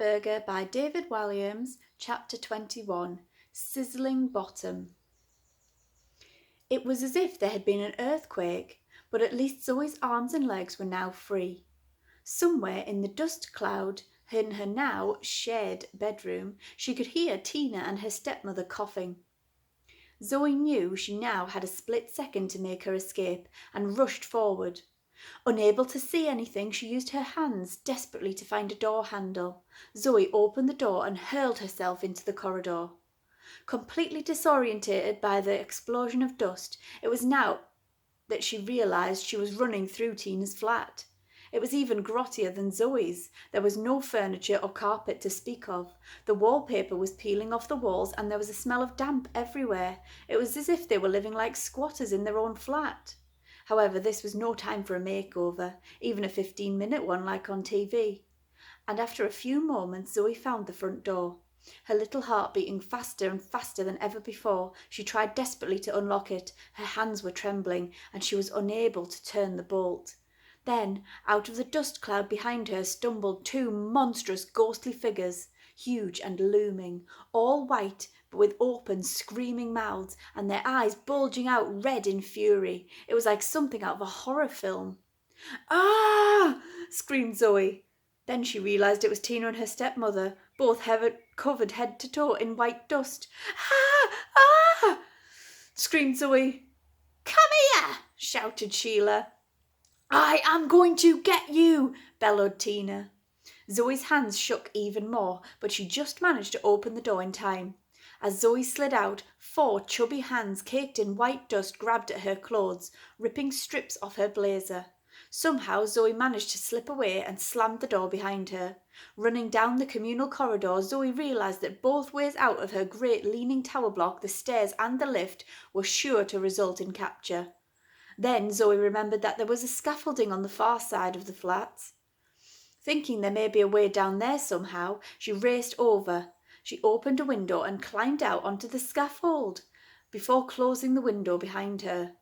Ratburger by David Walliams, Chapter 21, Sizzling Bottom. It was as if there had been an earthquake, but at least Zoe's arms and legs were now free. Somewhere in the dust cloud, in her now shared bedroom, she could hear Tina and her stepmother coughing. Zoe knew she now had a split second to make her escape and rushed forward. Unable to see anything, she used her hands desperately to find a door handle. Zoe opened the door and hurled herself into the corridor. Completely disorientated by the explosion of dust, it was now that she realised she was running through Tina's flat. It was even grottier than Zoe's. There was no furniture or carpet to speak of. The wallpaper was peeling off the walls and there was a smell of damp everywhere. It was as if they were living like squatters in their own flat. However, this was no time for a makeover, even a 15-minute one like on TV. And after a few moments, Zoe found the front door. Her little heart beating faster and faster than ever before, she tried desperately to unlock it. Her hands were trembling, and she was unable to turn the bolt. Then, out of the dust cloud behind her, stumbled two monstrous ghostly figures, huge and looming, all white, but with open, screaming mouths, and their eyes bulging out red in fury. It was like something out of a horror film. "Ah!" screamed Zoe. Then she realised it was Tina and her stepmother, both covered head to toe in white dust. "Ah! Ah!" screamed Zoe. "Come here!" shouted Sheila. "I am going to get you!" bellowed Tina. Zoe's hands shook even more, but she just managed to open the door in time. As Zoe slid out, 4 chubby hands caked in white dust grabbed at her clothes, ripping strips off her blazer. Somehow Zoe managed to slip away and slammed the door behind her. Running down the communal corridor, Zoe realised that both ways out of her great leaning tower block, the stairs and the lift, were sure to result in capture. Then Zoe remembered that there was a scaffolding on the far side of the flats. Thinking there may be a way down there somehow, she raced over. She opened a window and climbed out onto the scaffold before closing the window behind her.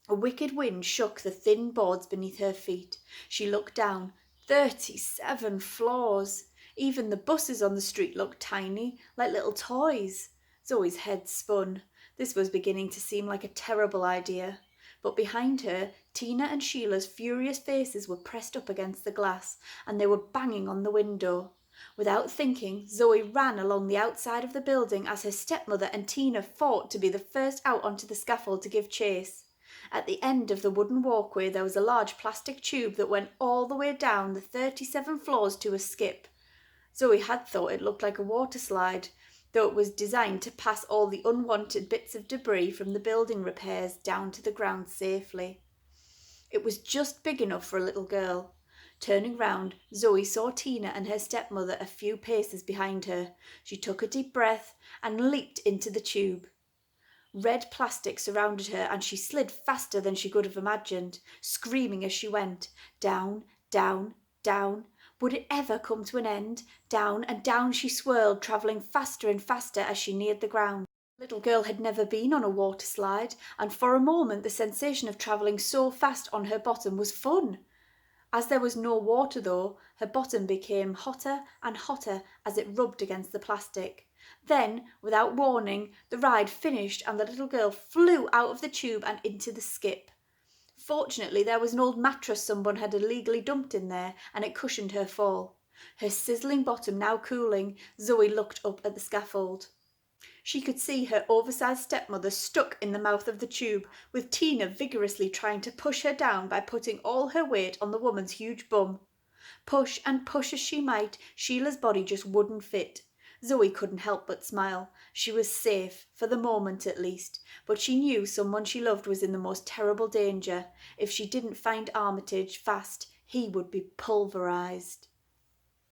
A wicked wind shook the thin boards beneath her feet. She looked down. 37 floors. Even the buses on the street looked tiny, like little toys. Zoe's head spun. This was beginning to seem like a terrible idea. But behind her, Tina and Sheila's furious faces were pressed up against the glass, and they were banging on the window. Without thinking, Zoe ran along the outside of the building as her stepmother and Tina fought to be the first out onto the scaffold to give chase. At the end of the wooden walkway there was a large plastic tube that went all the way down the 37 floors to a skip. Zoe had thought it looked like a water slide, though it was designed to pass all the unwanted bits of debris from the building repairs down to the ground safely. It was just big enough for a little girl. Turning round, Zoe saw Tina and her stepmother a few paces behind her. She took a deep breath and leaped into the tube. Red plastic surrounded her and she slid faster than she could have imagined, screaming as she went. Down, down, down. Would it ever come to an end? Down and down she swirled, travelling faster and faster as she neared the ground. The little girl had never been on a water slide, and for a moment the sensation of travelling so fast on her bottom was fun. As there was no water though, her bottom became hotter and hotter as it rubbed against the plastic. Then, without warning, the ride finished and the little girl flew out of the tube and into the skip. Fortunately, there was an old mattress someone had illegally dumped in there, and it cushioned her fall. Her sizzling bottom now cooling, Zoe looked up at the scaffold. She could see her oversized stepmother stuck in the mouth of the tube, with Tina vigorously trying to push her down by putting all her weight on the woman's huge bum. Push and push as she might, Sheila's body just wouldn't fit. Zoe couldn't help but smile. She was safe, for the moment at least, but she knew someone she loved was in the most terrible danger. If she didn't find Armitage fast, he would be pulverized.